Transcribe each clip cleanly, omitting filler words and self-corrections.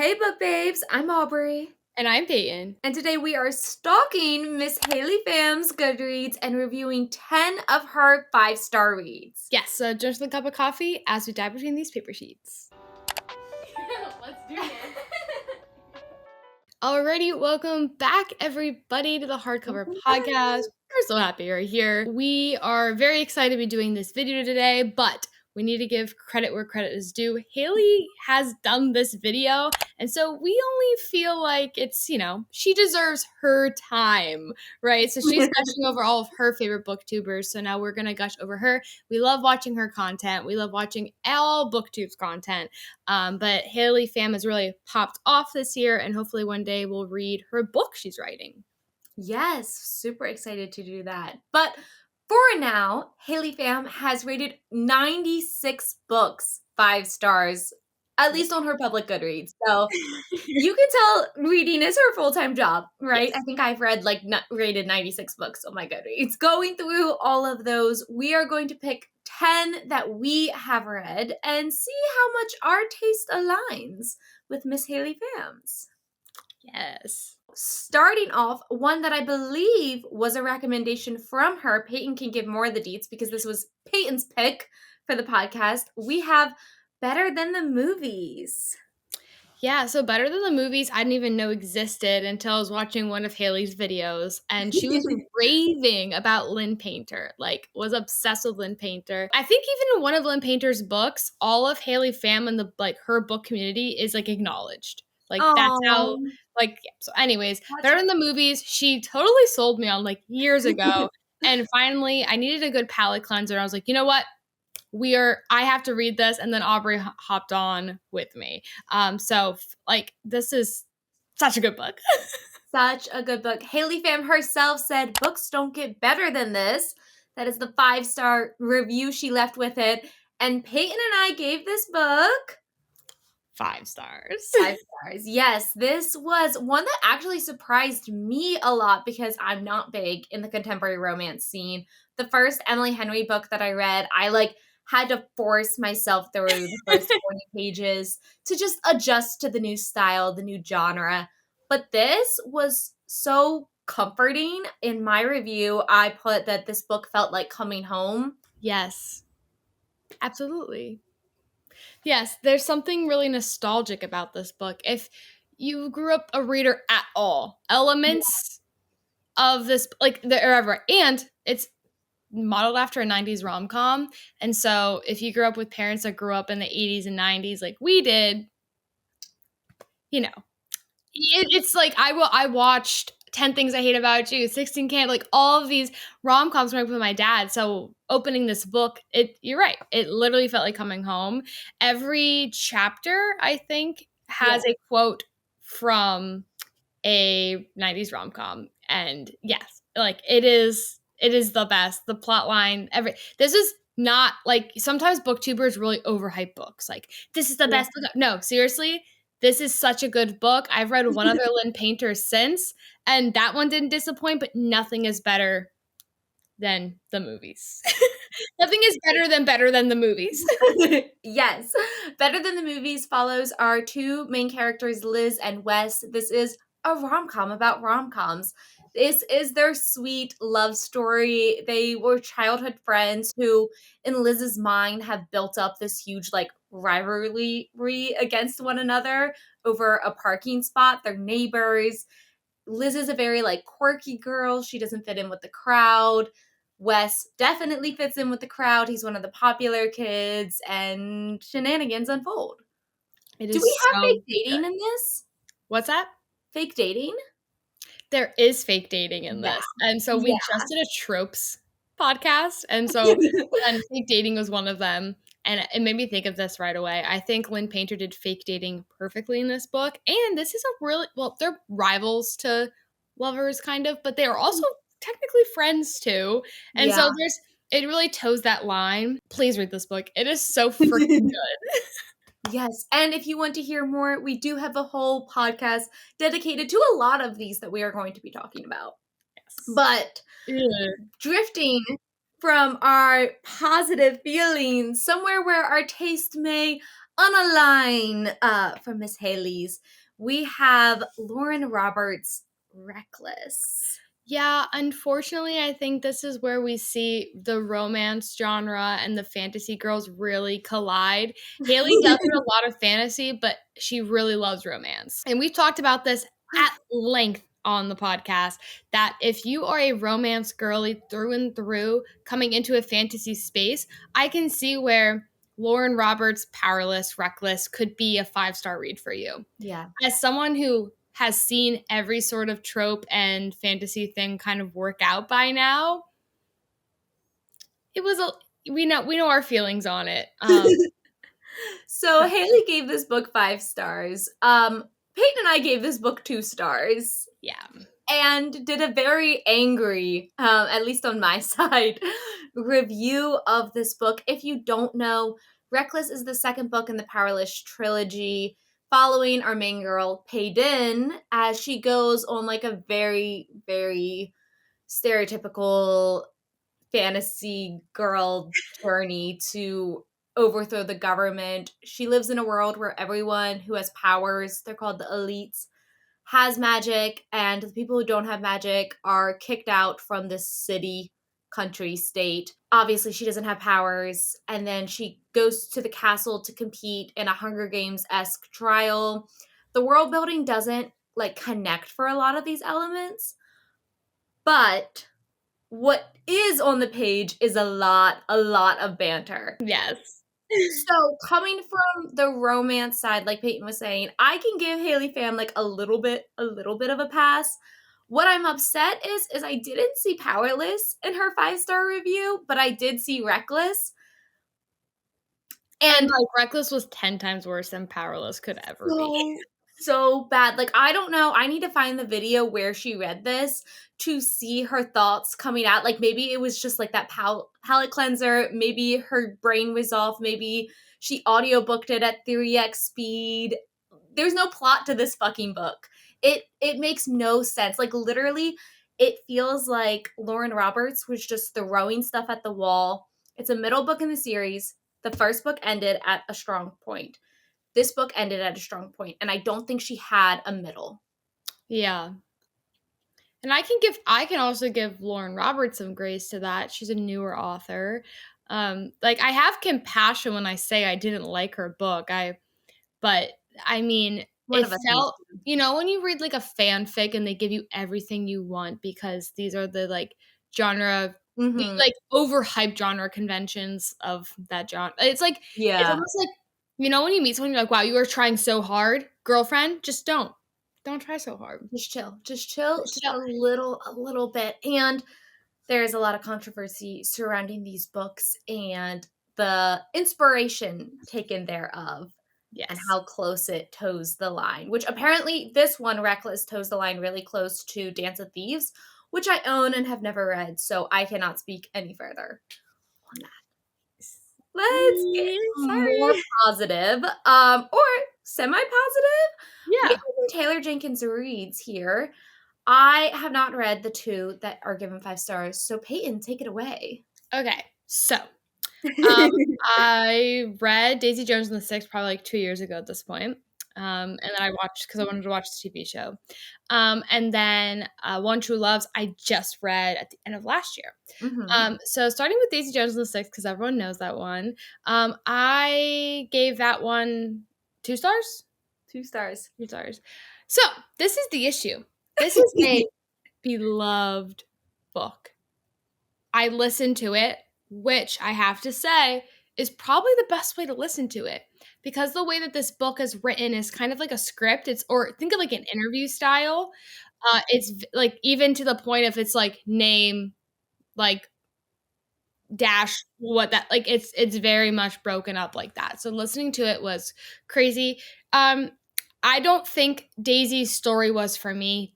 Hey book babes, I'm Aubrey. And I'm Peyton. And today we are stalking Miss HALEY PHAM's Goodreads and reviewing 10 of her 5-star reads. Yes, so just a cup of coffee as we dive between these paper sheets. Let's do this. Alrighty, welcome back everybody to the Hardcover podcast. We're so happy you're here. We are very excited to be doing this video today, but we need to give credit where credit is due. HALEY has done this video, and so we only feel like it's, she deserves her time, right? So she's gushing over all of her favorite booktubers, so now we're gonna gush over her. We love watching her content. We love watching all booktubes content, but HALEY PHAM has really popped off this year, and hopefully one day we'll read her book she's writing. Yes, super excited to do that. But for now, HALEY PHAM has rated 96 books 5 stars, at least on her public Goodreads. So you can tell reading is her full-time job, right? Yes. I think I've read rated 96 books on my Goodreads. Going through all of those, we are going to pick 10 that we have read and see how much our taste aligns with Miss HALEY PHAM's. Yes. Starting off, one that I believe was a recommendation from her. Peyton can give more of the deets because this was Peyton's pick for the podcast. We have Better Than the Movies. Yeah, so Better Than the Movies, I didn't even know existed until I was watching one of HALEY's videos, and she was raving about Lynn Painter, was obsessed with Lynn Painter. I think even in one of Lynn Painter's books, all of HALEY PHAM and her book community is acknowledged. That's how, so anyways, Better Than the Movies, she totally sold me on years ago. And finally, I needed a good palate cleanser. I was like, you know what? I have to read this, and then Aubrey hopped on with me. This is such a good book. Such a good book. HALEY PHAM herself said, books don't get better than this. That is the 5-star review she left with it. And Peyton and I gave this book 5 stars. 5 stars. Yes, this was one that actually surprised me a lot because I'm not big in the contemporary romance scene. The first Emily Henry book that I read, I had to force myself through the first 20 pages to just adjust to the new style, the new genre. But this was so comforting. In my review, I put that this book felt like coming home. Yes, absolutely. Yes, there's something really nostalgic about this book. If you grew up a reader at all, elements of this, and it's modeled after a 90s rom-com. And so if you grew up with parents that grew up in the 80s and 90s like we did, it's I watched 10 Things I Hate About You, 16 Candles, all of these rom-coms when I was with my dad. So opening this book, you're right. It literally felt like coming home. Every chapter, I think, has a quote from a 90s rom-com. And yes, it is the best. The plot line, this is not sometimes booktubers really overhype books. This is the best book. No, seriously, this is such a good book. I've read one other Lynn Painter since, and that one didn't disappoint, but nothing is better than the movies. Nothing is better than the movies. Yes. Better Than the Movies follows our two main characters, Liz and Wes. This is a rom-com about rom-coms. This is their sweet love story. They were childhood friends who, in Liz's mind, have built up this huge, rivalry against one another over a parking spot. They're neighbors. Liz is a very, quirky girl. She doesn't fit in with the crowd. Wes definitely fits in with the crowd. He's one of the popular kids, and shenanigans unfold. Do we have fake dating in this? What's that? Fake dating? There is fake dating in this. And so we just did a tropes podcast. And so and fake dating was one of them. And it made me think of this right away. I think Lynn Painter did fake dating perfectly in this book. And this is they're rivals to lovers kind of, but they are also technically friends too. And so it really toes that line. Please read this book. It is so freaking good. Yes. And if you want to hear more, we do have a whole podcast dedicated to a lot of these that we are going to be talking about. Yes. But drifting from our positive feelings, somewhere where our taste may On a line from Miss Haley's, we have Lauren Roberts' Reckless. Yeah, unfortunately, I think this is where we see the romance genre and the fantasy girls really collide. Haley does a lot of fantasy, but she really loves romance. And we've talked about this at length on the podcast that if you are a romance girly through and through coming into a fantasy space, I can see where Lauren Roberts' Powerless, Reckless could be a 5-star read for you. Yeah. As someone who has seen every sort of trope and fantasy thing kind of work out by now, it was a we know our feelings on it. So But Haley gave this book 5 stars. Peyton and I gave this book 2 stars. yeah. And did a very angry, at least on my side, review of this book. If you don't know, Reckless is the second book in the Powerless trilogy, following our main girl, Payden, as she goes on like a very, very stereotypical fantasy girl journey to overthrow the government. She lives in a world where everyone who has powers, they're called the elites, has magic, and the people who don't have magic are kicked out from this city, country, state. Obviously, she doesn't have powers, and then she goes to the castle to compete in a Hunger Games esque trial. The world building doesn't like connect for a lot of these elements, but what is on the page is a lot of banter. Yes. So coming from the romance side, like Peyton was saying, I can give HALEY PHAM like a little bit of a pass. What I'm upset is I didn't see Powerless in her 5-star review, but I did see Reckless. And And like Reckless was 10 times worse than Powerless could ever be. so bad. Like, I don't know. I need to find the video where she read this to see her thoughts coming out. Like, maybe it was just like that palette cleanser. Maybe her brain was off. Maybe she audiobooked it at 3x speed. There's no plot to this fucking book. It makes no sense. Like, literally, it feels like Lauren Roberts was just throwing stuff at the wall. It's a middle book in the series. The first book ended at a strong point. This book ended at a strong point, and I don't think she had a middle. Yeah. And I can also give Lauren Roberts some grace to that. She's a newer author. Like I have compassion when I say I didn't like her book. But I mean, One it of us needs felt, you know, when you read like a fanfic and they give you everything you want because these are the like genre, to. the Mm-hmm. like overhyped genre conventions of that genre. It's Yeah. almost like, you know, when you meet someone, you're like, wow, you are trying so hard. Girlfriend, just don't. Don't try so hard. Just chill. Just chill. Just Just chill. a little bit. And there's a lot of controversy surrounding these books and the inspiration taken thereof and Yes. how close it toes the line. Which apparently this one, Reckless, toes the line really close to Dance of Thieves, which I own and have never read, so I cannot speak any further on that. Let's get more Sorry. positive, or semi-positive. We have Yeah. some Taylor Jenkins reads here. I have not read the 2 that are given 5 stars, so Peyton, take it away. Okay. So I read Daisy Jones and the Six probably like 2 years ago at this point. And then I watched because I wanted to watch the TV show. And then One True Loves, I just read at the end of last year. Mhm. So starting with Daisy Jones and the Six, because everyone knows that one, I gave that one 2 stars. 2 stars. 2 stars. So this is the issue. This is a beloved book. I listened to it, which I have to say is probably the best way to listen to it because the way that this book is written is kind of like a script. It's or think of like an interview style. Like even to the point if it's like name like dash what that like it's very much broken up like that. So listening to it was crazy. I don't think Daisy's story was for me.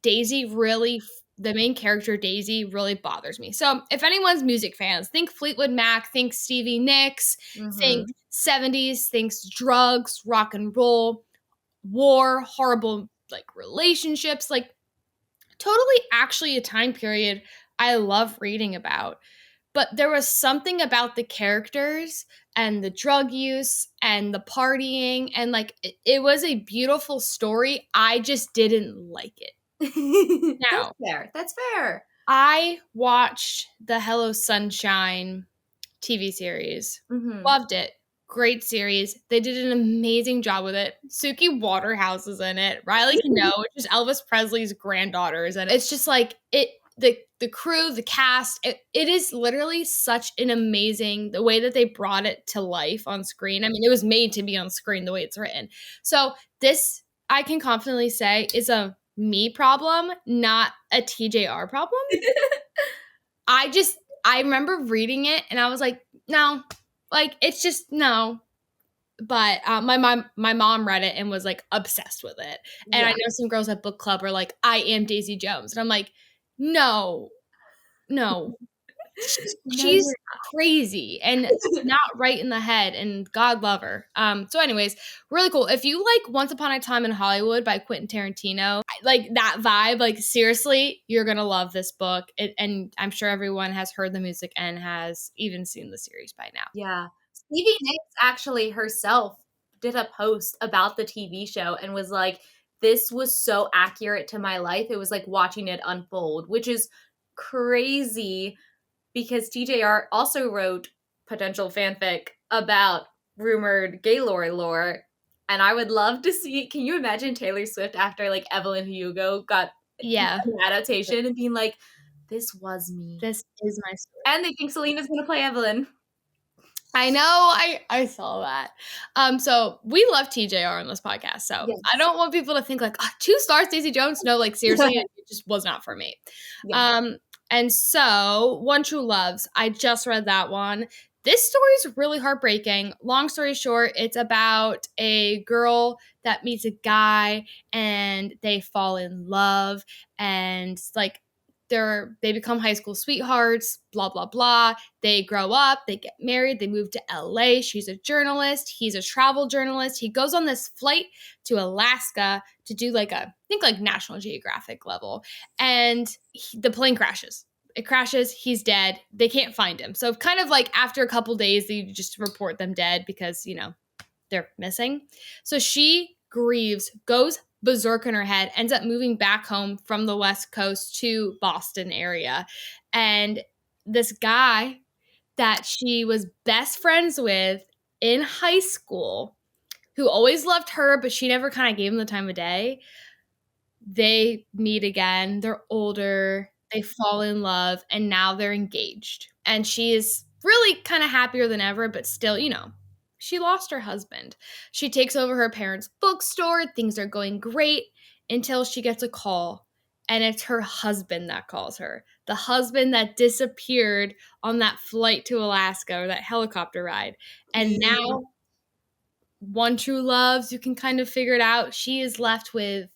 The main character Daisy really bothers me. So if anyone's music fans, think Fleetwood Mac, think Stevie Nicks, think Mhm. 70s, thinks drugs, rock and roll, war, horrible like relationships, like totally actually a time period I love reading about. but there was something about the characters and the drug use and the partying, and like it was a beautiful story. I just didn't like it. That's Now, fair. That's fair. I watched the Hello Sunshine TV series. Mhm. Loved it. Great series. They did an amazing job with it. Suki Waterhouse is in it. Riley Cano, which is Elvis Presley's granddaughter, is in it. It's just like it. The crew, the cast, it is literally such an amazing, the way that they brought it to life on screen. I mean, it was made to be on screen the way it's written. So this, I can confidently say, is a me problem, not a TJR problem. I remember reading it and I was like, no, like it's just no. But my mom read it and was like obsessed with it. And I Yeah. know some girls at book club are like, I am Daisy Jones. And I'm like, no, no. No, She's you're crazy and not right in the head, and God love her. So anyways, really cool. If you like Once Upon a Time in Hollywood by Quentin Tarantino, like that vibe, like seriously, you're gonna love this book. And I'm sure everyone has heard the music and has even seen the series by now. Yeah. Stevie Nicks actually herself did a post about the TV show and was like, this was so accurate to my life. It was like watching it unfold, which is crazy because TJR also wrote potential fanfic about rumored Gaylord lore. And I would love to see, can you imagine Taylor Swift after like Evelyn Hugo got Yeah, an adaptation and being like, this was me. this is my story. And they think Selena's gonna play Evelyn. I know. I saw that. So we love TJR on this podcast. So I Yes. don't want people to think like 2 stars, Daisy Jones. No, like seriously, it just was not for me. Yeah. And so One True Loves, I just read that one. This story is really heartbreaking. Long story short, it's about a girl that meets a guy and they fall in love, and like they become high school sweethearts, blah blah blah. They grow up, they get married, they move to LA. She's a journalist, he's a travel journalist. He goes on this flight to Alaska to do like I think like National Geographic level, and the plane crashes. It crashes, he's dead. They can't find him. So kind of like after a couple days, they just report them dead because, they're missing. So she grieves, goes berserk in her head, ends up moving back home from the West Coast to Boston area. And this guy that she was best friends with in high school, who always loved her, but she never kind of gave him the time of day, they meet again. They're older, they fall in love, and now they're engaged. And she is really kind of happier than ever, but still, she lost her husband. She takes over her parents' bookstore. Things are going great until she gets a call, and it's her husband that calls her. The husband that disappeared on that flight to Alaska, or that helicopter ride. And Yeah. now, One True Loves, you can kind of figure it out. She is left with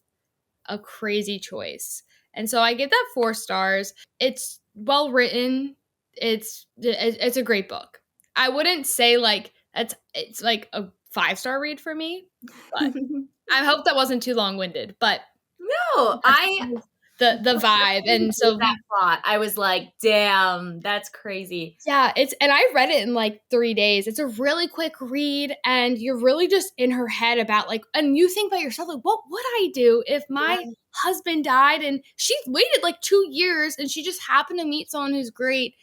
a crazy choice. And so I give that 4 stars. It's well written. It's a great book. I wouldn't say like it's like a 5-star read for me, but I hope that wasn't too long-winded. But No, that's I kind of the vibe. And so that plot. I was like, damn, that's crazy. yeah, and I read it in like 3 days. It's a really quick read, and you're really just in her head about like, and you think about yourself, like, what would I do if my Yeah. husband died and she waited like 2 years and she just happened to meet someone who's great,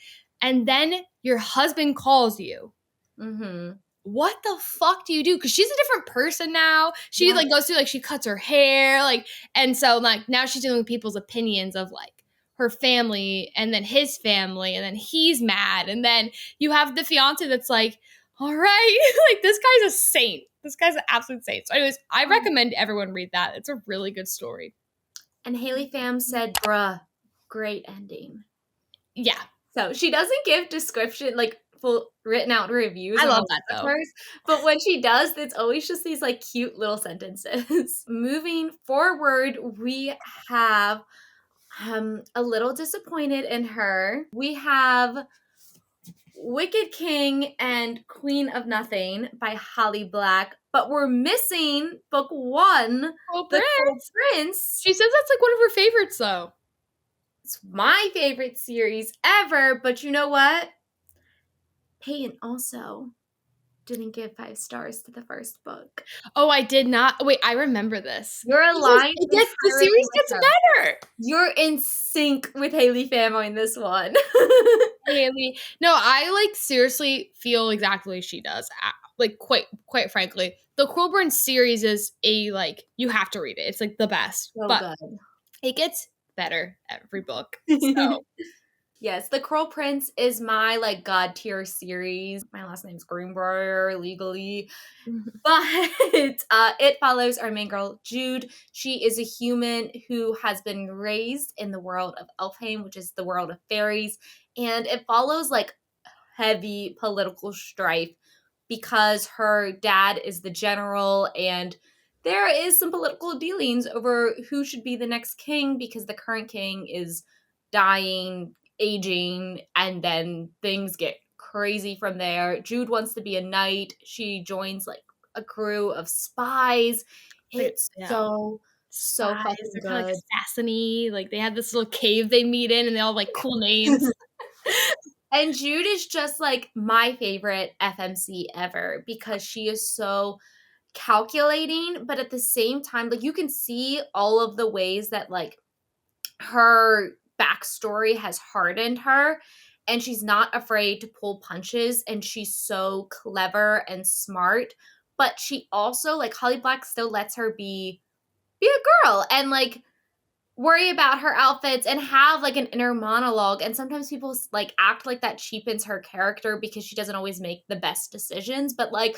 and then your husband calls you. Mm-hmm. What the fuck do you do? Because she's a different person now. She Yeah. like goes through, like, she cuts her hair, like, and so like now she's dealing with people's opinions of like her family and then his family, and then he's mad, and then you have the fiance that's like, all right, like this guy's a saint. This guy's an absolute saint. So anyways, I recommend everyone read that. It's a really good story. And HALEY PHAM said, bruh, great ending. Yeah, So she doesn't give description, like full written out reviews I on love all that of though. hers, but when she does, it's always just these like cute little sentences. Moving forward, we have a little disappointed in her. We have Wicked King and Queen of Nothing by Holly Black, but we're missing book 1, Oh, The Cold Prince. Prince. She says that's like one of her favorites though. It's my favorite series ever, but you know what? Peyton also didn't give 5 stars to the first book. Oh, I did not. Wait, I remember this. You're Because aligned the entirely series with gets her. better. You're in sync with HALEY PHAM on this one. Haley. No, I like seriously feel exactly like she does. Like quite frankly, the Quilburn series is a like you have to read it. It's like the best, So but good. it gets better every book. So Yes, The Cruel Prince is my like god tier series. My last name's Greenbrier legally. But it follows our main girl, Jude. She is a human who has been raised in the world of Elfheim, which is the world of fairies. And it follows like heavy political strife because her dad is the general and there is some political dealings over who should be the next king because the current king is dying, aging, and then things get crazy from there. Jude wants to be a knight. She joins like a crew of spies. It's yeah. so Spies, fucking they're kind of like good. assassiny. Like they have this little cave they meet in, and they all have, like cool names. And Jude is just like my favorite FMC ever because she is so calculating, but at the same time, like you can see all of the ways that like her backstory has hardened her. And she's not afraid to pull punches, and she's so clever and smart. But she also, like, Holly Black still lets her be a girl and like worry about her outfits and have like an inner monologue. And sometimes people like act like that cheapens her character because she doesn't always make the best decisions, but like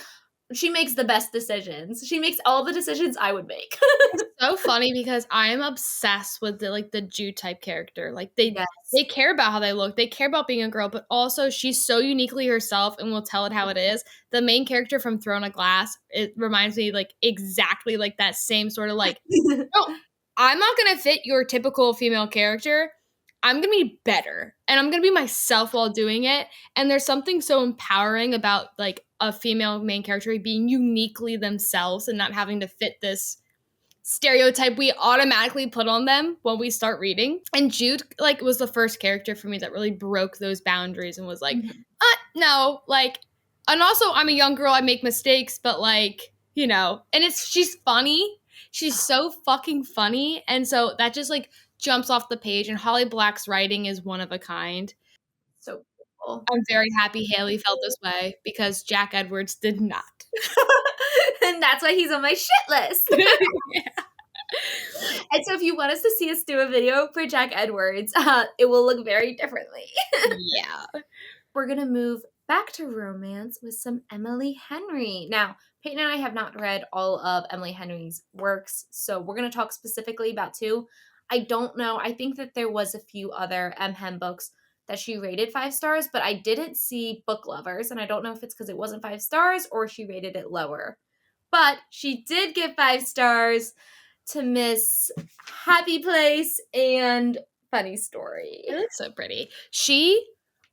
she makes the best decisions. She makes all the decisions I would make. It's so funny because I am obsessed with the Jew type character. Like they Yes. care about how they look. They care about being a girl, but also she's so uniquely herself and will tell it how it is. The main character from Throne of Glass, it reminds me like exactly like that same sort of like, no, I'm not gonna fit your typical female character. I'm gonna be better and I'm gonna be myself while doing it. And there's something so empowering about like a female main character being uniquely themselves and not having to fit this stereotype we automatically put on them when we start reading. And Jude like was the first character for me that really broke those boundaries and was like, Mhm. no, like, and also I'm a young girl, I make mistakes, but like, you know, and she's funny. She's so fucking funny. And so that just like jumps off the page. And Holly Black's writing is one of a kind. So cool. I'm very happy Haley felt this way because Jack Edwards did not. And that's why he's on my shit list. And so if you want us to see us do a video for Jack Edwards, it will look very differently. Yeah. We're going to move back to romance with some Emily Henry. Now, Peyton and I have not read all of Emily Henry's works, so we're going to talk specifically about two. I don't know. I think that there was a few other Hem books that she rated 5 stars, but I didn't see Book Lovers, and I don't know if it's because it wasn't 5 stars or she rated it lower. But she did give 5 stars to Miss Happy Place and Funny Story. It looks so pretty. She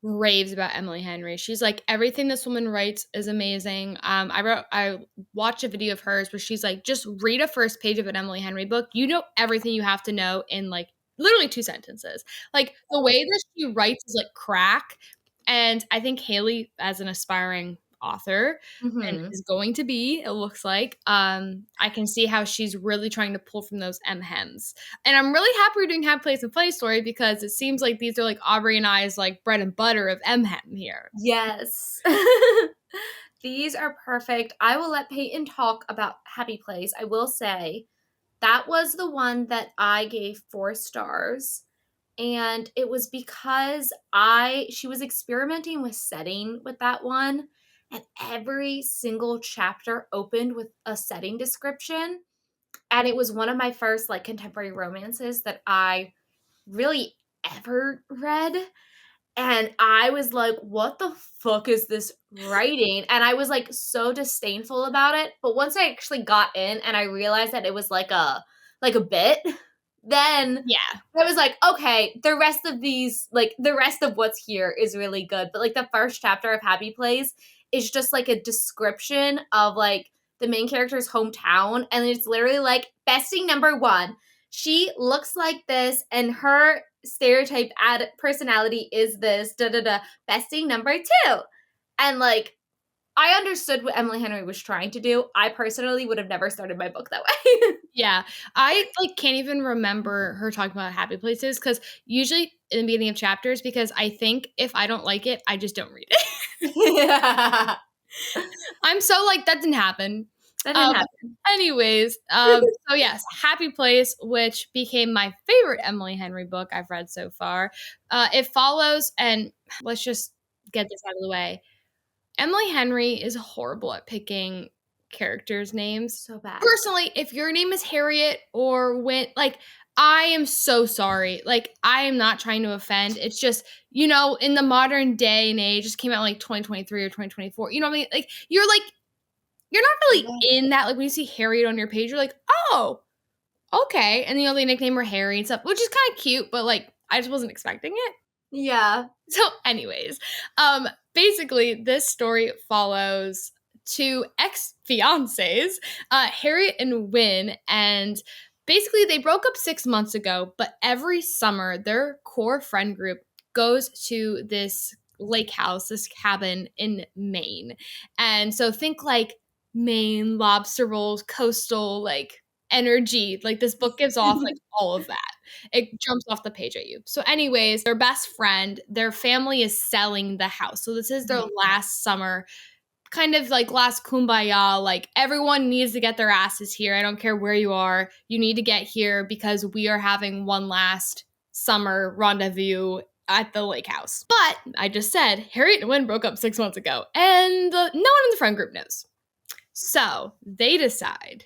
raves about Emily Henry. She's like, everything this woman writes is amazing. I watched a video of hers where she's like, just read a first page of an Emily Henry book. You know everything you have to know in like literally 2 sentences. Like the way that she writes is like crack. And I think Haley, as an aspiring author, and Mm-hmm. is going to be, it looks like, I can see how she's really trying to pull from those hems. And I'm really happy we're doing Happy Place and Funny Story because it seems like these are like Aubrey and I's like bread and butter of hem here. Yes. These are perfect. I will let Peyton talk about Happy Place. I will say that was the one that I gave 4 stars. And it was because she was experimenting with setting with that one. And every single chapter opened with a setting description. And it was one of my first like contemporary romances that I really ever read. And I was like, what the fuck is this writing? And I was like so disdainful about it. But once I actually got in and I realized that it was like a bit, then Yeah. I was like, okay, the rest of these, like the rest of what's here is really good. But like the first chapter of Happy Place is just like a description of like the main character's hometown. And it's literally like besting number 1. She looks like this and her stereotype personality is this, da da da. Besting number 2. And, like, I understood what Emily Henry was trying to do. I personally would have never started my book that way. Yeah. I, like, can't even remember her talking about happy places because usually in the beginning of chapters, because I think if I don't like it, I just don't read it. Yeah. I'm so like, that didn't happen. That didn't Um, happen. anyways, so yes, Happy Place, which became my favorite Emily Henry book I've read so far. It follows, and let's just get this out of the way. Emily Henry is horrible at picking characters' names. So bad. Personally, if your name is Harriet or Win, like, I am so sorry. Like, I am not trying to offend. It's just, in the modern day and age, just came out in, like, 2023 or 2024. You know what I mean? Like, you're not really Yeah. in that. Like, when you see Harriet on your page, you're like, oh, okay. And, they nickname her Harry and stuff, which is kind of cute, but, like, I just wasn't expecting it. Yeah. So, anyways, basically, this story follows two ex-fiancés, Harriet and Wynne, and basically they broke up 6 months ago, but every summer their core friend group goes to this lake house, this cabin in Maine. And so think like Maine, lobster rolls, coastal, like energy. Like this book gives off like all of that. It jumps off the page at you. So, anyways, their best friend, their family is selling the house. So, this is their last summer, kind of like last kumbaya. Like, everyone needs to get their asses here. I don't care where you are. You need to get here because we are having one last summer rendezvous at the lake house. But I just said Harriet and Wynne broke up 6 months ago, and no one in the friend group knows. So, they decide,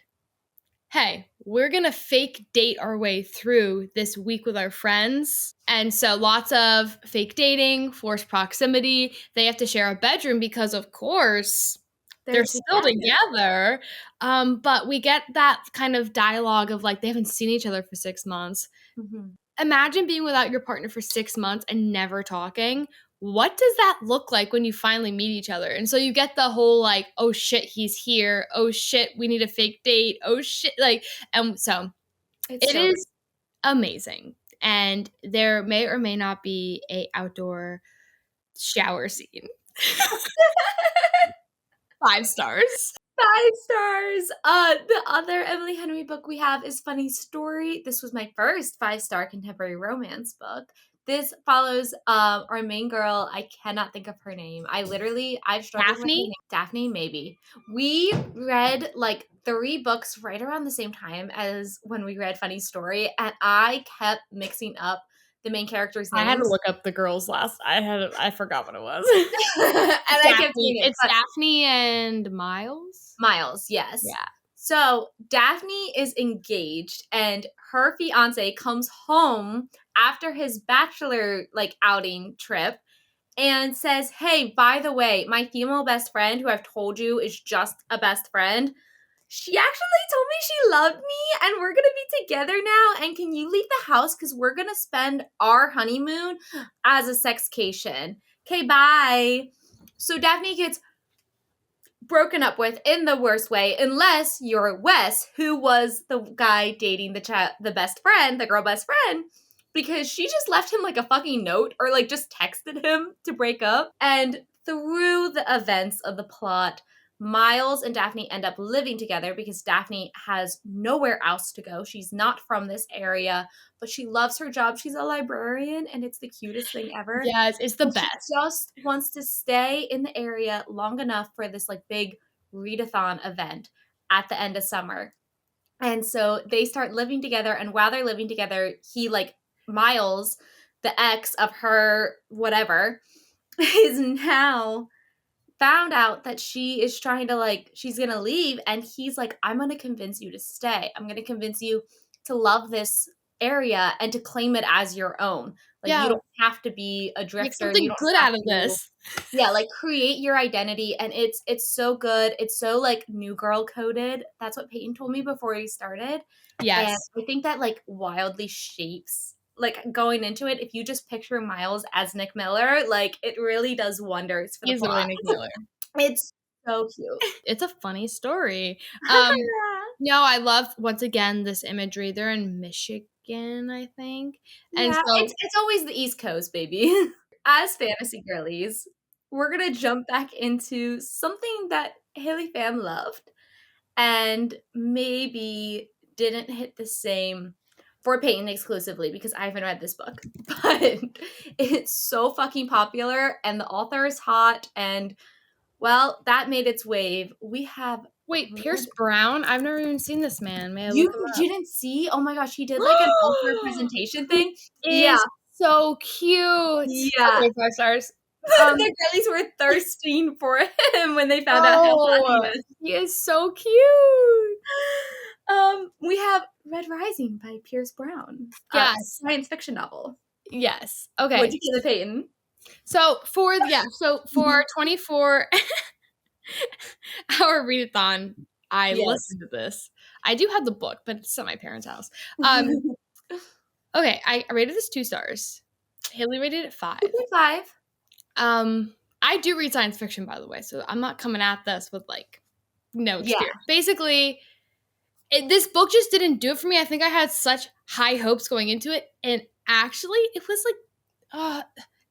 hey, we're going to fake date our way through this week with our friends. And so lots of fake dating, forced proximity. They have to share a bedroom because, of course, they're still together. But we get that kind of dialogue of like, they haven't seen each other for 6 months. Mhm. Imagine being without your partner for 6 months and never talking. What does that look like when you finally meet each other? And so you get the whole like, oh shit, he's here. Oh shit, we need a fake date. Oh shit. Like, and so It's it so is amazing. And there may or may not be a outdoor shower scene. 5 stars. 5 stars. The other Emily Henry book we have is Funny Story. This was my first 5-star contemporary romance book. This follows our main girl. I cannot think of her name. I've struggled with her Daphne? name. Daphne, maybe. We read like 3 books right around the same time as when we read Funny Story, and I kept mixing up the main characters' I had to names. look up the girls last. I forgot what it was. And I kept Daphne. saying it. It's Daphne and Miles. Miles, yes. Yeah. So Daphne is engaged, and her fiance comes home after his bachelor like outing trip and says, "Hey, by the way, my female best friend, who I've told you is just a best friend, she actually told me she loved me, and we're gonna be together now. And can you leave the house because we're gonna spend our honeymoon as a sexcation? Okay, bye." So Daphne gets broken up with in the worst way, unless you're Wes, who was the guy dating the best friend, the girl best friend, because she just left him like a fucking note or like just texted him to break up. And through the events of the plot, Miles and Daphne end up living together because Daphne has nowhere else to go. She's not from this area, but she loves her job. She's a librarian, and it's the cutest thing ever. Yes, it's the And she best. just wants to stay in the area long enough for this like big readathon event at the end of summer. And so they start living together, and while they're living together, he like Miles, the ex of her whatever, is now found out that she is trying to like she's gonna leave, and he's like, I'm gonna convince you to stay. I'm gonna convince you to love this area and to claim it as your own. Like, you Yeah. don't have to be a Make drifter. You something don't good have out of to, this. yeah, like create your identity. And it's so good. It's so like new girl coded. That's what Peyton told me before he started. And Yes. I think that like wildly shapes like going into it. If you just picture Miles as Nick Miller, like it really does wonders for the He's literally plot. Nick Miller. It's so cute. It's a funny story. No, I love once again this imagery. They're in Michigan, I think. And Yeah, so it's always the East Coast, baby. As fantasy girlies. we're gonna jump back into something that Haley Pham loved and maybe didn't hit the same for Peyton exclusively because I haven't read this book, but it's so fucking popular and the author is hot and well, that made its wave. We have Wait, Pierce Brown? I've never even seen this man. May I look you him up? didn't see? Oh my gosh, he did like an author presentation He thing. Yeah, is so cute. yeah. Okay, 5 stars. Um, The girlies were thirsting for him when they found out how hot he oh, was. he is so cute. We have Red Rising by Pierce Brown, a Yes, science fiction novel. yes. What'd Okay, you give it, Peyton? so for 24-hour readathon, I Yes. listened to this. I do have the book, but it's at my parents' house. Okay, I rated this 2 stars. Haley rated it 5. Okay, 5. Um, I do read science fiction, by the way, so I'm not coming at this with like no Yeah. experience. Basically, this book just didn't do it for me. I think I had such high hopes going into it, and actually, it was like,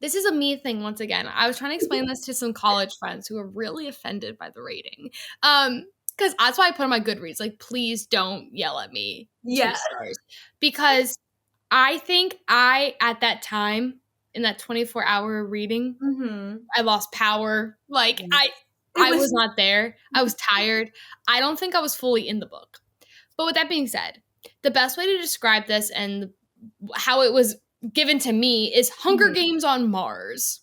this is a me thing once again. I was trying to explain this to some college friends who were really offended by the rating. Because that's why I put on my Goodreads, like, please don't yell at me 2 Yeah. stars. Because I think at that time, in that 24-hour reading, Mhm. I lost power. Like, Yeah. It I was was not there. I was tired. I don't think I was fully in the book. But with that being said, the best way to describe this and how it was given to me is Hunger Mhm. Games on Mars.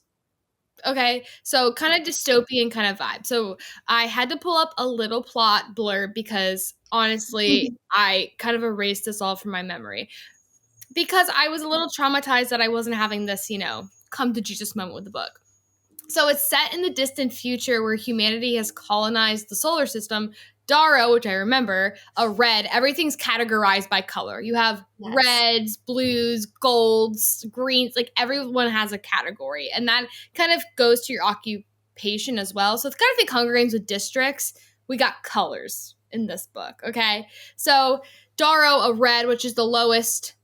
Okay, so kind of dystopian kind of vibe. So I had to pull up a little plot blurb because honestly, I kind of erased this all from my memory because I was a little traumatized that I wasn't having this, come to Jesus moment with the book. So it's set in the distant future where humanity has colonized the solar system. Darrow, which I remember, a red, everything's categorized by color. You have Yes. reds, blues, golds, greens, like everyone has a category. And that kind of goes to your occupation as well. So it's kind of like Hunger Games with districts. We got colors in this book, okay? So Darrow, a red, which is the lowest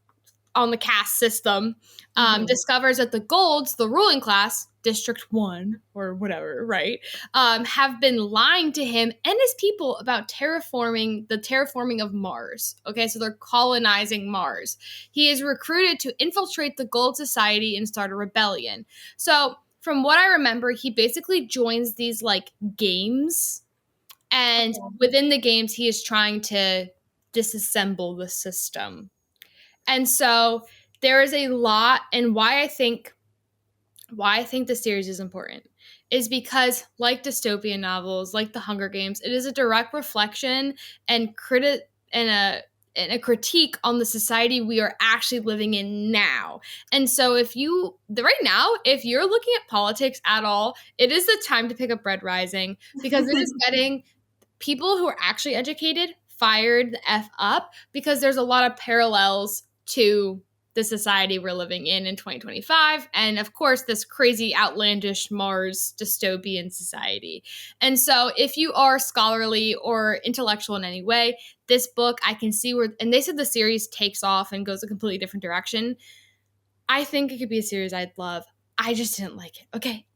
on the caste system, Mhm. discovers that the Golds, the ruling class, District 1 or whatever, right, have been lying to him and his people about terraforming of Mars. Okay, so they're colonizing Mars. He is recruited to infiltrate the Gold Society and start a rebellion. So, from what I remember, he basically joins these like games, and Okay. within the games, he is trying to disassemble the system. And so there is a lot, and why I think the series is important is because, like dystopian novels, like The Hunger Games, it is a direct reflection and a critique on the society we are actually living in now. And so right now, if you're looking at politics at all, it is the time to pick up Red Rising because it is getting people who are actually educated fired the F up because there's a lot of parallels to the society we're living in 2025. And of course, this crazy, outlandish Mars dystopian society. And so, if you are scholarly or intellectual in any way, this book, I can see where, and they said the series takes off and goes a completely different direction. I think it could be a series I'd love. I just didn't like it. Okay.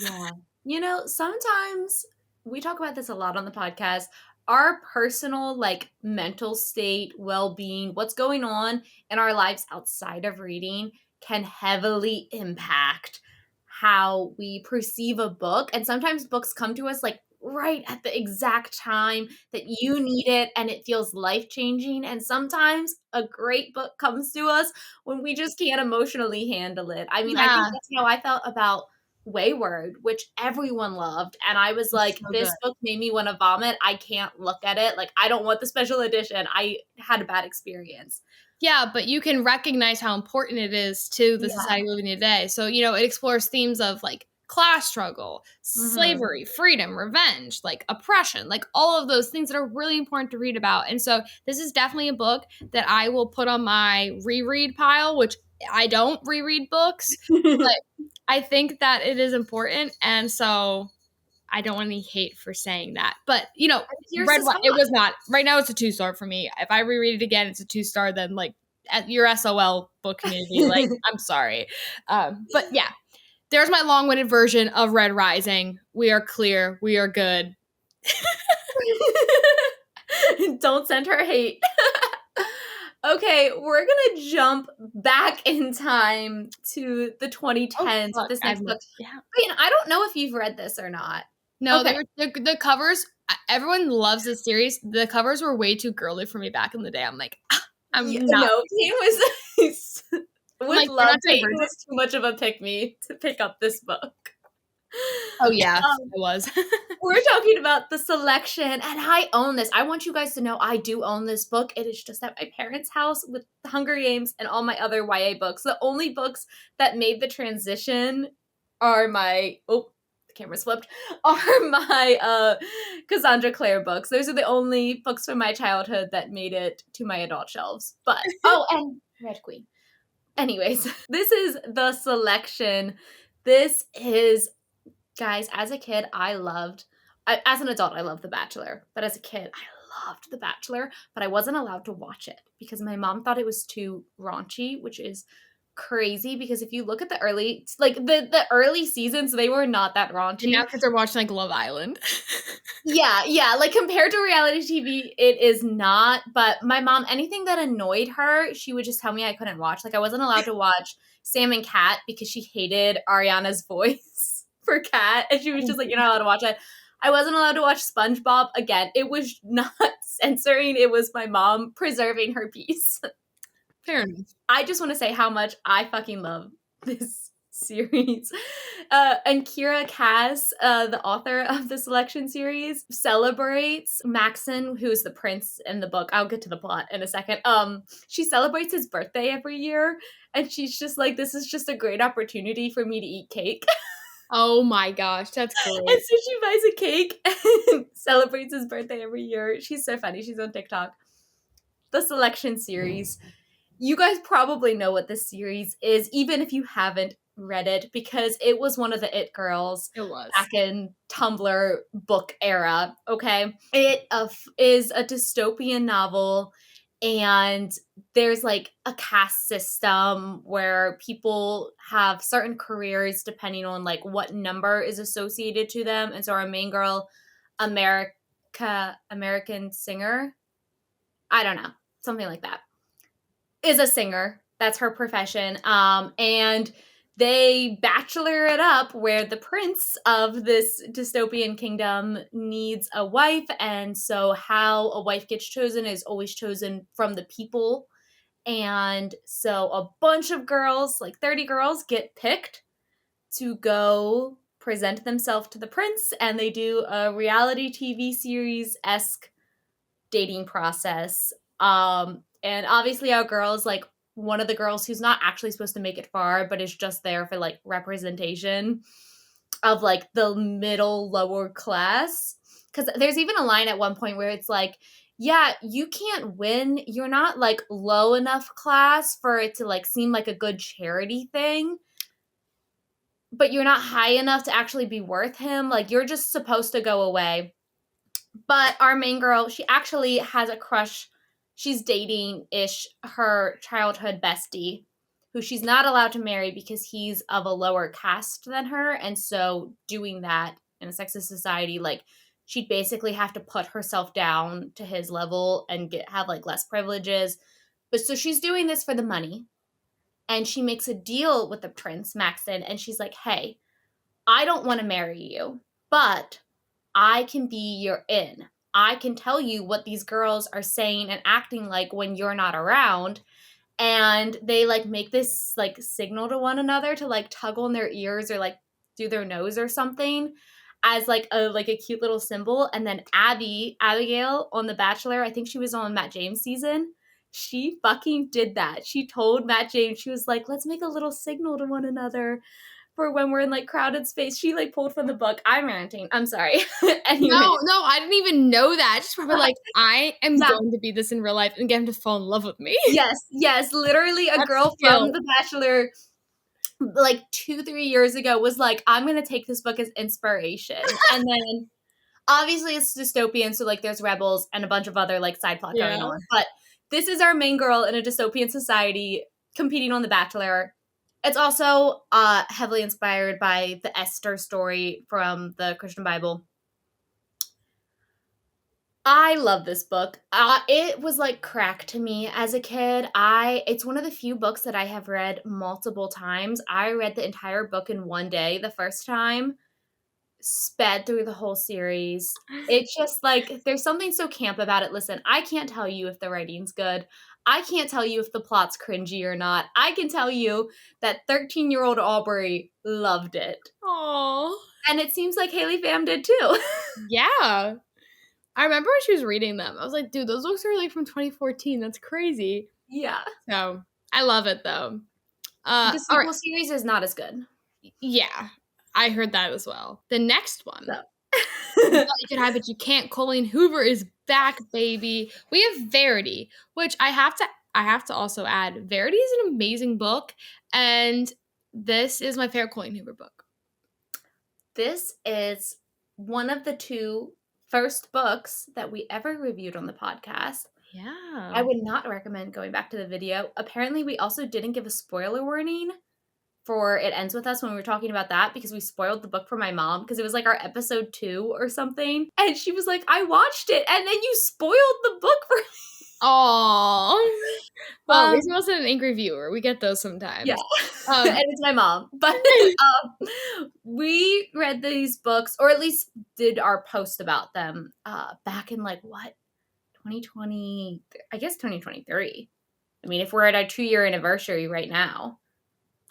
Yeah. Sometimes we talk about this a lot on the podcast. Our personal, like, mental state, well being, what's going on in our lives outside of reading can heavily impact how we perceive a book. And sometimes books come to us, like, right at the exact time that you need it and it feels life changing. And sometimes a great book comes to us when we just can't emotionally handle it. I mean, I think Yeah. that's how I felt about Wayward, which everyone loved. And I was like, So this good. book made me want to vomit. I can't look at it. Like, I don't want the special edition. I had a bad experience. Yeah, but you can recognize how important it is to the Yeah. society living today. So, it explores themes of like class struggle, Hmm. slavery, freedom, revenge, like oppression, like all of those things that are really important to read about. And so, this is definitely a book that I will put on my reread pile, which I don't reread books, but I think that it is important. And so, I don't want any hate for saying that. But, Yours is It hot. was not. Right now, it's a 2 star for me. If I reread it again, it's a 2 star, then, like, at your SOL book community, like, I'm sorry. But yeah. There's my long-winded version of Red Rising. We are clear. We are good. Don't send her hate. Okay, we're gonna jump back in time to the 2010s with this next book. Wait, I don't know if you've read this or not. No, Okay. the covers. Everyone loves this series. The covers were way too girly for me back in the day. I'm like, I'm not. No, Kate was with like, love. Kate was too much of a pick me to pick up this book. Oh yeah, it was. We're talking about The Selection, and I own this. I want you guys to know I do own this book. It is just at my parents' house with The Hunger Games and all my other YA books. The only books that made the transition are my the camera's flipped. Are my Cassandra Clare books. Those are the only books from my childhood that made it to my adult shelves. But and Red Queen. Anyways, this is The Selection. This is, guys, as a kid, as an adult, I loved The Bachelor. But as a kid, I loved The Bachelor, but I wasn't allowed to watch it because my mom thought it was too raunchy, which is crazy because if you look at the early, the early seasons, they were not that raunchy. And now kids are watching like Love Island. Yeah, like compared to reality TV, it is not. But my mom, anything that annoyed her, she would just tell me I couldn't watch. Like I wasn't allowed to watch Sam and Cat because she hated Ariana's voice for Cat, and she was just like, "You're not allowed to watch it." I wasn't allowed to watch SpongeBob. Again, it was not censoring. It was my mom preserving her peace. Fair enough. I just want to say how much I fucking love this series. And Kira Cass, the author of the Selection series, celebrates Maxon, who's the prince in the book. I'll get to the plot in a second. She celebrates his birthday every year, and she's just like, this is just a great opportunity for me to eat cake. Oh my gosh, that's great. And so she buys a cake and celebrates his birthday every year. She's so funny. She's on TikTok. The Selection series. You guys probably know what this series is, even if you haven't read it, because it was one of the it girls. It was. Back in Tumblr book era, okay? It is a dystopian novel, and there's like a caste system where people have certain careers depending on like what number is associated to them. And so our main girl, American singer, I don't know, something like that, is a singer. That's her profession. And they bachelor it up where the prince of this dystopian kingdom needs a wife. And so how a wife gets chosen is always chosen from the people. And so a bunch of girls, like 30 girls, get picked to go present themselves to the prince. And they do a reality TV series-esque dating process. And obviously our girl is like one of the girls who's not actually supposed to make it far, but is just there for like representation of like the middle lower class. Because there's even a line at one point where it's like, yeah, you can't win. You're not like low enough class for it to like seem like a good charity thing, but you're not high enough to actually be worth him. Like you're just supposed to go away. But our main girl, she actually has a crush. She's dating-ish her childhood bestie, who she's not allowed to marry because he's of a lower caste than her. And so doing that in a sexist society, like she'd basically have to put herself down to his level and have like less privileges. But so she's doing this for the money. And she makes a deal with the prince, Maxon, and she's like, hey, I don't want to marry you, but I can be your in. I can tell you what these girls are saying and acting like when you're not around. And they like make this like signal to one another to like tug on their ears or like do their nose or something as like a cute little symbol. And then Abigail on The Bachelor, I think she was on Matt James' season. She fucking did that. She told Matt James, she was like, let's make a little signal to one another for when we're in like crowded space. She like pulled from the book. I'm ranting. I'm sorry. Anyway. No, I didn't even know that. She's probably like, I am going to be this in real life and get him to fall in love with me. Yes. Literally a girl from The Bachelor like 2-3 years ago was like, I'm going to take this book as inspiration. And then obviously it's dystopian. So like there's rebels and a bunch of other like side plot going on. But this is our main girl in a dystopian society competing on The Bachelor. It's also heavily inspired by the Esther story from the Christian Bible. I love this book. It was like crack to me as a kid. It's one of the few books that I have read multiple times. I read the entire book in one day the first time, sped through the whole series. It's just like there's something so camp about it. Listen, I can't tell you if the writing's good. I can't tell you if the plot's cringy or not. I can tell you that 13-year-old Aubrey loved it. Oh, And it seems like Haley Pham did too. yeah. I remember when she was reading them. I was like, dude, those books are like from 2014. That's crazy. Yeah. So I love it though. The All right. sequel series is not as good. Yeah, I heard that as well. The next one, So. you thought you could hide, but you can't. Colleen Hoover is back, baby. We have Verity, which I have to also add. Verity is an amazing book, and this is my favorite Colleen Hoover book. This is one of the two first books that we ever reviewed on the podcast. Yeah. I would not recommend going back to the video. Apparently, we also didn't give a spoiler warning for It Ends With Us when we were talking about that because we spoiled the book for my mom because it was like our episode 2 or something. And she was like, I watched it and then you spoiled the book for me. Aww. Well, Reason wasn't an angry viewer. We get those sometimes. Yeah. And it's my mom. But we read these books, or at least did our post about them back in like what? 2020, I guess 2023. I mean, if we're at our 2-year anniversary right now,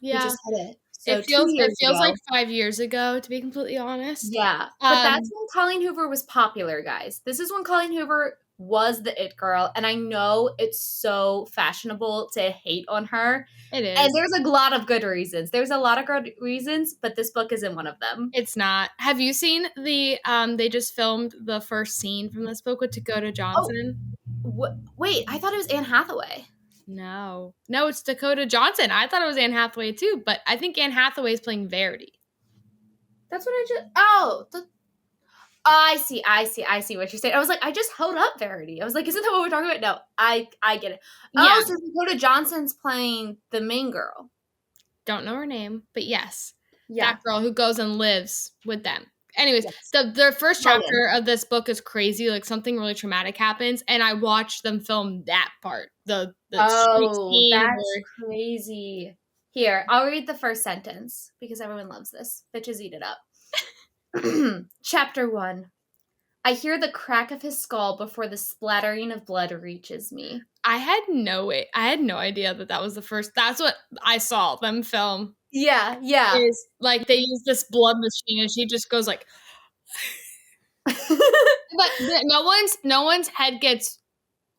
we Yeah. just hit it. So It feels 2 years ago. like 5 years ago, to be completely honest. Yeah. But that's when Colleen Hoover was popular, guys. This is when Colleen Hoover was the it girl. And I know it's so fashionable to hate on her. It is. And there's a lot of good reasons. There's a lot of good reasons, but this book isn't one of them. It's not. Have you seen the they just filmed the first scene from this book with Dakota Johnson? Oh, wait, I thought it was Anne Hathaway. No, it's Dakota Johnson. I thought it was Anne Hathaway too, but I think Anne Hathaway is playing Verity. That's what I just. Oh, I see what you're saying. I was like, I just held up Verity. I was like, isn't that what we're talking about? No, I get it. Oh, so Dakota Johnson's playing the main girl. Don't know her name, but yes, yeah, that girl who goes and lives with them. Anyways, the first chapter of this book is crazy. Like something really traumatic happens, and I watched them film that part. The scene that's crazy. Here, I'll read the first sentence because everyone loves this. Bitches eat it up. Chapter 1. I hear the crack of his skull before the splattering of blood reaches me. I had no idea that was the first. That's what I saw them film. Yeah. Is like they use this blood machine, and she just goes like. But no one's head gets.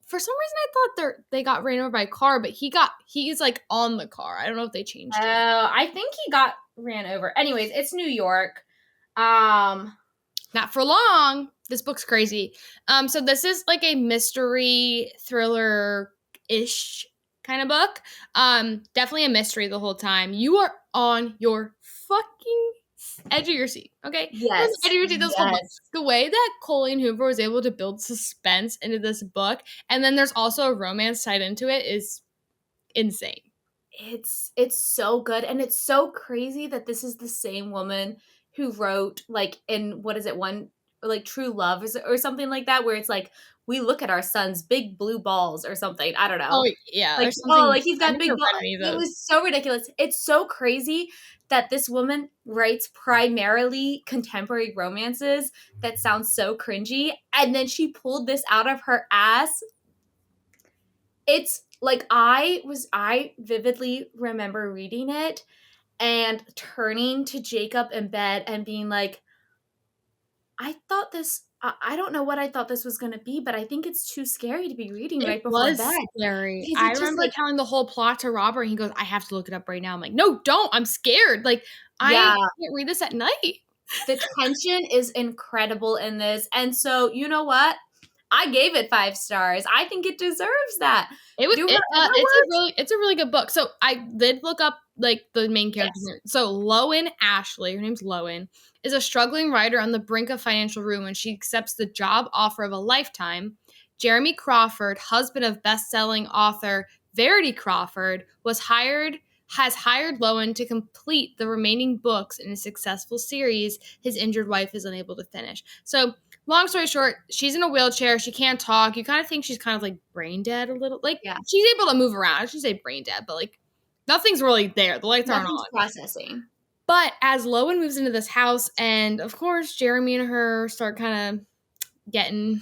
For some reason, I thought they got ran over by a car, but he's like on the car. I don't know if they changed it. I think he got ran over. Anyways, it's New York. Not for long. This book's crazy. So this is like a mystery thriller-ish kind of book. Definitely a mystery the whole time. You are on your fucking edge of your seat, okay? Yes. Edge of your seat this whole book. The way that Colleen Hoover was able to build suspense into this book, and then there's also a romance tied into it, is insane. It's so good, and it's so crazy that this is the same woman who wrote like in what is it one like True Love or something like that, where it's like we look at our son's big blue balls or something. I don't know. Oh yeah, like like he's got big balls. It was so ridiculous. It's so crazy that this woman writes primarily contemporary romances that sound so cringy, and then she pulled this out of her ass. It's like I vividly remember reading it and turning to Jacob in bed and being like, I don't know what I thought this was going to be, but I think it's too scary to be reading right before bed. Scary. I remember telling the whole plot to Robert, and he goes, I have to look it up right now. I'm like, no, don't. I'm scared. Like, I can't read this at night. The tension is incredible in this. And so, you know what? I gave it 5 stars. I think it deserves that. It's a really good book. So I did look up like the main character. Yes. So Lowen Ashley, her name's Lowen, is a struggling writer on the brink of financial ruin when she accepts the job offer of a lifetime. Jeremy Crawford, husband of best-selling author Verity Crawford, was hired has hired Lowen to complete the remaining books in a successful series his injured wife is unable to finish. So, long story short, she's in a wheelchair. She can't talk. You kind of think she's kind of like brain dead a little. Like, Yeah. she's able to move around. I should say brain dead, but like nothing's really there. The lights aren't Nothing's on. processing. But as Lowen moves into this house, and of course, Jeremy and her start kind of getting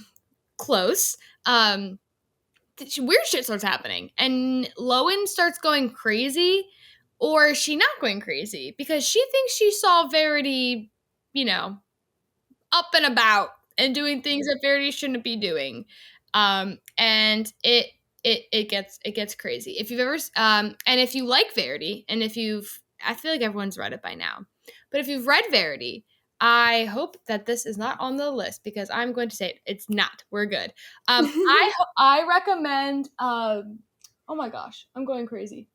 close, weird shit starts happening. And Lowen starts going crazy, or is she not going crazy? Because she thinks she saw Verity, you know, up and about and doing things that Verity shouldn't be doing. And it gets crazy. If you've ever and if you like Verity, and if you've, I feel like everyone's read it by now, but if you've read Verity, I hope that this is not on the list because I'm going to say it. It's not. We're good. I recommend. Oh my gosh, I'm going crazy.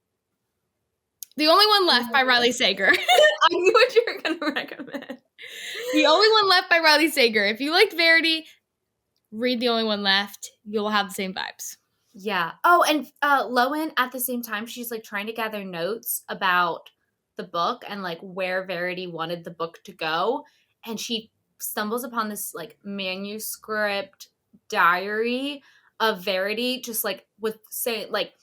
The Only One Left by Riley Sager. I knew what you were going to recommend. The Only One Left by Riley Sager. If you liked Verity, read The Only One Left. You'll have the same vibes. Yeah. Oh, and Lowen, at the same time, she's like trying to gather notes about the book and like where Verity wanted the book to go. And she stumbles upon this like manuscript diary of Verity, just like with say like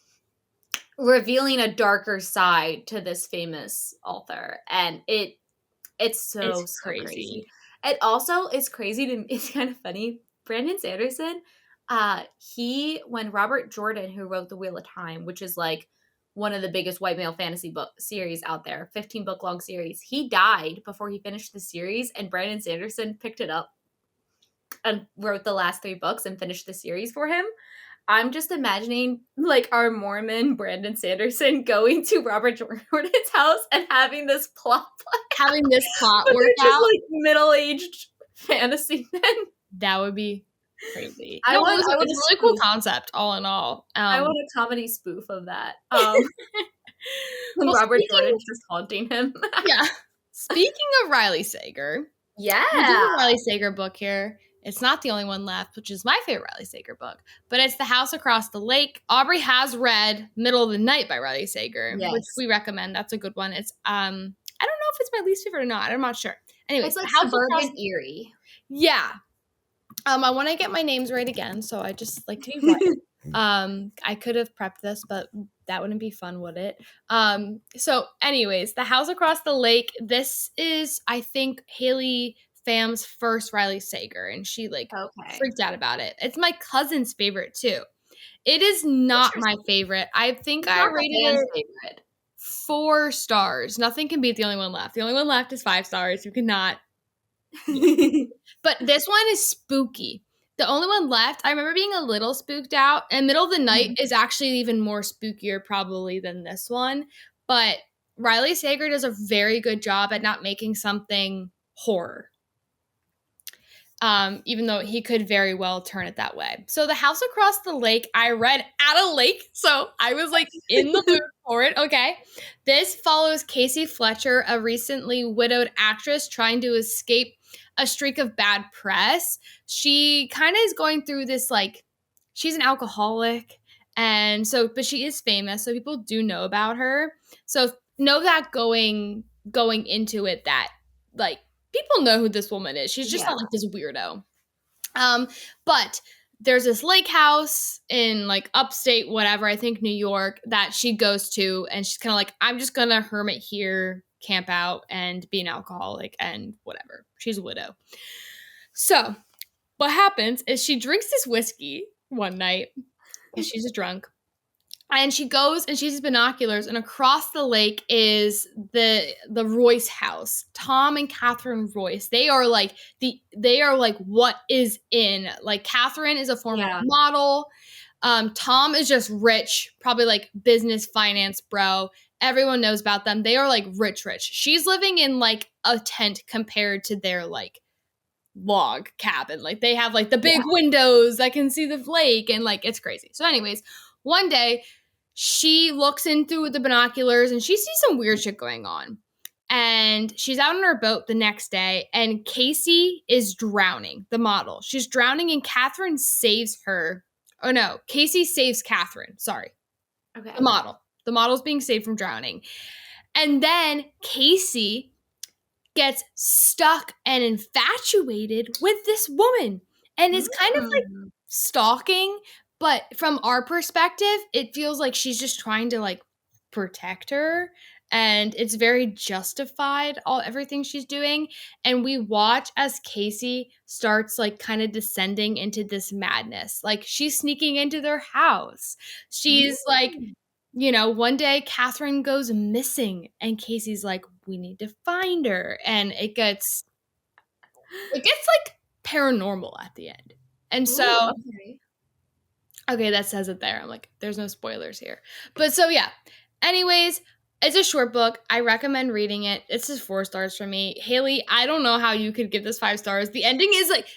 revealing a darker side to this famous author. And it's so crazy. It also is crazy to me. It's kind of funny. Brandon Sanderson, he when Robert Jordan, who wrote The Wheel of Time, which is like one of the biggest white male fantasy book series out there, 15-book long series, he died before he finished the series, and Brandon Sanderson picked it up and wrote the last 3 books and finished the series for him. I'm just imagining like our Mormon Brandon Sanderson going to Robert Jordan's house and having this plot having this plot but work they're just out. like middle-aged fantasy men. That would be crazy. I want it's a really cool concept, all in all. I want a comedy spoof of that. When well, Robert Jordan's just haunting him. Yeah. Speaking of Riley Sager, Yeah. we do a Riley Sager book here. It's not The Only One Left, which is my favorite Riley Sager book, but it's The House Across the Lake. Aubrey has read Middle of the Night by Riley Sager, Yes. which we recommend. That's a good one. It's I don't know if it's my least favorite or not. I'm not sure. Anyways, It's like The House suburban Across Erie. Yeah. I want to get my names right again, so I just like to be right. I could have prepped this, but that wouldn't be fun, would it? So anyways, The House Across the Lake. This is, I think, HALEY PHAM's first Riley Sager, and she like freaked out about it. It's my cousin's favorite too. It is not my favorite. I think I rated it favorite. 4 stars. Nothing can beat The Only One Left. The Only One Left is 5 stars. You cannot. But this one is spooky. The Only One Left, I remember being a little spooked out. And Middle of the Night is actually even more spookier probably than this one. But Riley Sager does a very good job at not making something horror. Even though he could very well turn it that way. So The House Across the Lake, I read at a lake. So I was like in the mood for it. Okay. This follows Casey Fletcher, a recently widowed actress trying to escape a streak of bad press. She kind of is going through this, like, she's an alcoholic. And so, but she is famous. So people do know about her. So know that going into it, that like, people know who this woman is. She's just not like this weirdo. But there's this lake house in like upstate, whatever, I think New York, that she goes to, and she's kind of like, I'm just gonna hermit here, camp out, and be an alcoholic and whatever. She's a widow. So what happens is she drinks this whiskey one night because she's a drunk. And she goes and she sees binoculars, and across the lake is the Royce house. Tom and Catherine Royce. They are like what is in. Like, Catherine is a former model. Tom is just rich, probably like business finance bro. Everyone knows about them. They are like rich. She's living in like a tent compared to their like log cabin. Like, they have like the big windows that can see the lake, and like it's crazy. So anyways, one day she looks in through the binoculars and she sees some weird shit going on. And she's out on her boat the next day, and Casey is drowning, the model. She's drowning, and Catherine saves her. Oh no, Casey saves Catherine. Sorry. Okay. The model. The model's being saved from drowning. And then Casey gets stuck and infatuated with this woman and is kind of like Mm. stalking, but from our perspective, it feels like she's just trying to like protect her, and it's very justified, all everything she's doing. And we watch as Casey starts like kind of descending into this madness. Like she's sneaking into their house. She's like, Mm. you know, one day Catherine goes missing and Casey's like, we need to find her. And it gets like paranormal at the end. And Ooh, so, okay. okay, that says it there. I'm like, there's no spoilers here. But so yeah. Anyways, it's a short book. I recommend reading it. It's just 4 stars for me. Haley, I don't know how you could give this 5 stars. The ending is like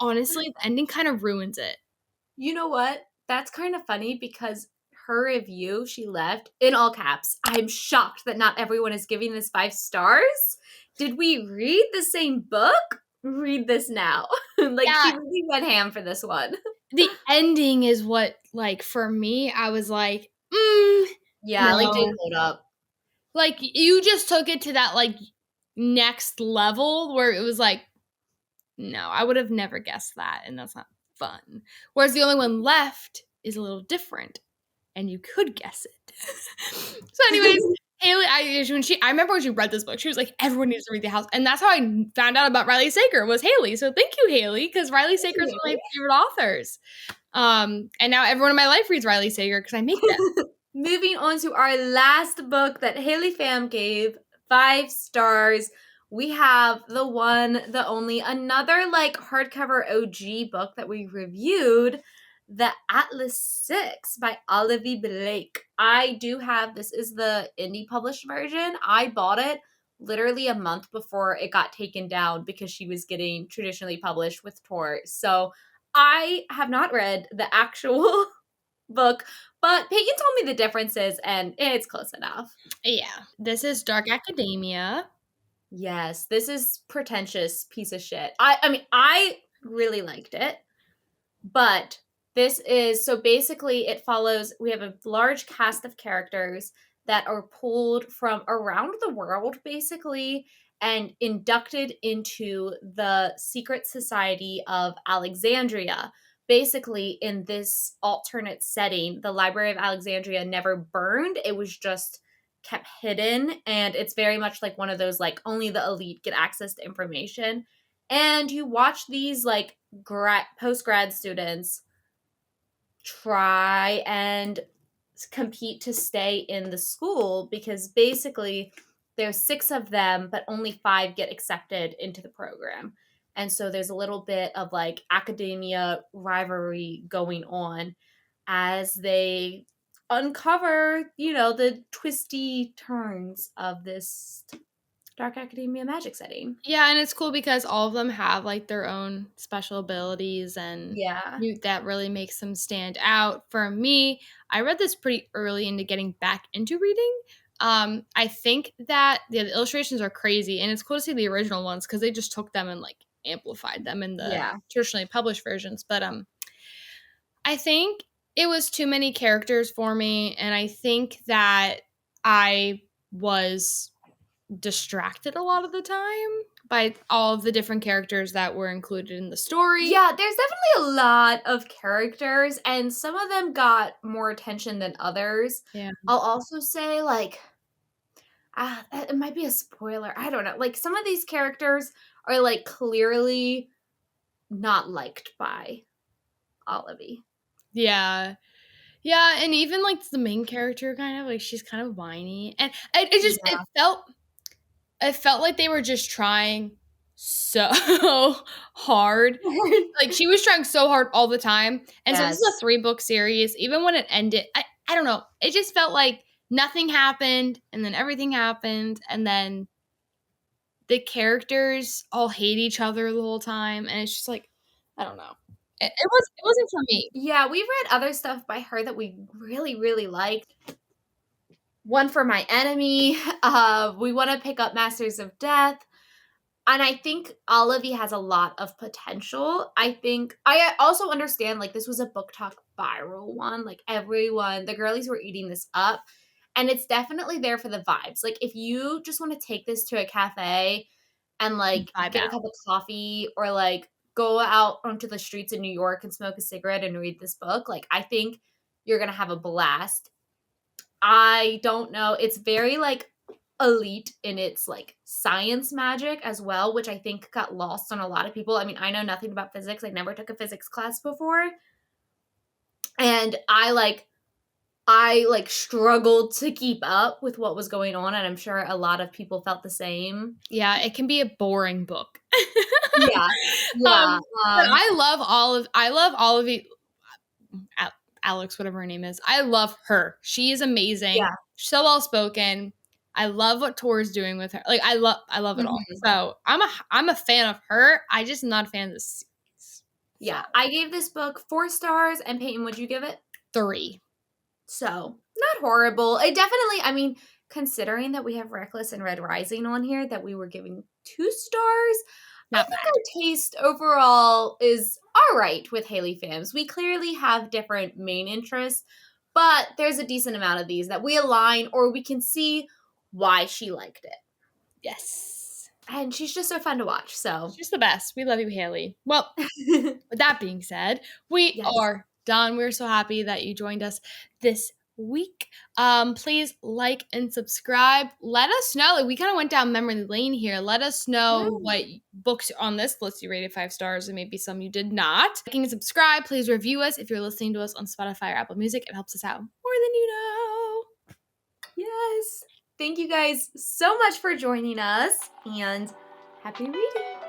honestly, the ending kind of ruins it. You know what? That's kind of funny because her review, she left in all caps. I'm shocked that not everyone is giving this 5 stars. Did we read the same book? Read this now. Like, Yeah, she really went ham for this one. the ending is what, like, for me, I was like, Yeah, like, didn't no. hold up. Like, you just took it to that, like, next level where it was like, no, I would have never guessed that, and that's not fun. Whereas the only one left is a little different, and you could guess it. So, anyways, Haley, I remember when she read this book, she was like, everyone needs to read The House, and that's how I found out about Riley Sager was Haley. So thank you, Haley, because Riley Thank Sager is you, one of my favorite authors. And now everyone in my life reads Riley Sager because I make them. Haley. Moving on to our last book that HALEY PHAM gave 5 stars. We have the one, the only, another like hardcover OG book that we reviewed, The Atlas 6 by Olivia Blake. I do have, this is the indie published version. I bought it literally a month before it got taken down because she was getting traditionally published with Tor. So I have not read the actual book, but Peyton told me the differences and it's close enough. Yeah, this is Dark Academia. Yes, this is pretentious piece of shit. I mean, I really liked it, but this is so basically it follows we have a large cast of characters that are pulled from around the world basically and inducted into the secret society of Alexandria. Basically, in this alternate setting, the Library of Alexandria never burned. It was just kept hidden, and it's very much like one of those like only the elite get access to information. And you watch these like post grad students try and compete to stay in the school because basically there's 6 of them but only 5 get accepted into the program, and so there's a little bit of like academia rivalry going on as they uncover, you know, the twisty turns of this dark academia magic setting. Yeah, and it's cool because all of them have like their own special abilities and Yeah. that really makes them stand out. For me, I read this pretty early into getting back into reading. I think that the illustrations are crazy, and it's cool to see the original ones because they just took them and like amplified them in the Yeah. traditionally published versions. But I think it was too many characters for me, and I think that I was distracted a lot of the time by all of the different characters that were included in the story. Yeah, there's definitely a lot of characters, and some of them got more attention than others. Yeah. I'll also say, like, it might be a spoiler. I don't know. Like, some of these characters are, like, clearly not liked by Olivia. Yeah. Yeah, and even like the main character kind of like she's kind of whiny. And it just it felt like they were just trying so hard. Like she was trying so hard all the time. And so this is a Yes. 3-book series. Even when it ended, I don't know. It just felt like nothing happened and then everything happened and then the characters all hate each other the whole time and it's just like I don't know. It wasn't for me. Yeah, we read other stuff by her that we really, really liked. One for My Enemy. We want to pick up Masters of Death. And I think Olivia has a lot of potential. I think I also understand like this was a book talk viral one. Like everyone, the girlies were eating this up. and it's definitely there for the vibes. Like, if you just wanna take this to a cafe and, like, Vibe get a out. cup of coffee or, like, go out onto the streets in New York and smoke a cigarette and read this book, like, I think you're gonna have a blast. I don't know, it's very, like, elite in its, like, science magic as well, which I think got lost on a lot of people. I mean, I know nothing about physics, I never took a physics class before, and I struggled to keep up with what was going on, and I'm sure a lot of people felt the same. Yeah, it can be a boring book. Yeah. Yeah, But I love all of the Alex, whatever her name is. I love her. She is amazing. yeah. So well spoken. I love what Tor's doing with her. Like I love it all. Mhm. So I'm a fan of her. I just am not a fan of the series. So Yeah, I gave this book 4 stars, and Peyton, what'd you give it? 3. So, not horrible. It definitely, I mean, considering that we have Reckless and Red Rising on here that we were giving 2 stars, I Not think bad. our taste overall is alright with Haley Phams. We clearly have different main interests, but there's a decent amount of these that we align or we can see why she liked it. Yes. And she's just so fun to watch, so. She's the best. We love you, Haley. Well, with that being said, we Yes. are done. We're so happy that you joined us this week. Please like and subscribe. Let us know. Like, we kind of went down memory lane here. Let us Yeah. know what books on this list you rated 5 stars and maybe some you did not. Like and subscribe. Please review us if you're listening to us on Spotify or Apple Music. It helps us out more than you know. Yes. Thank you guys so much for joining us, and happy reading.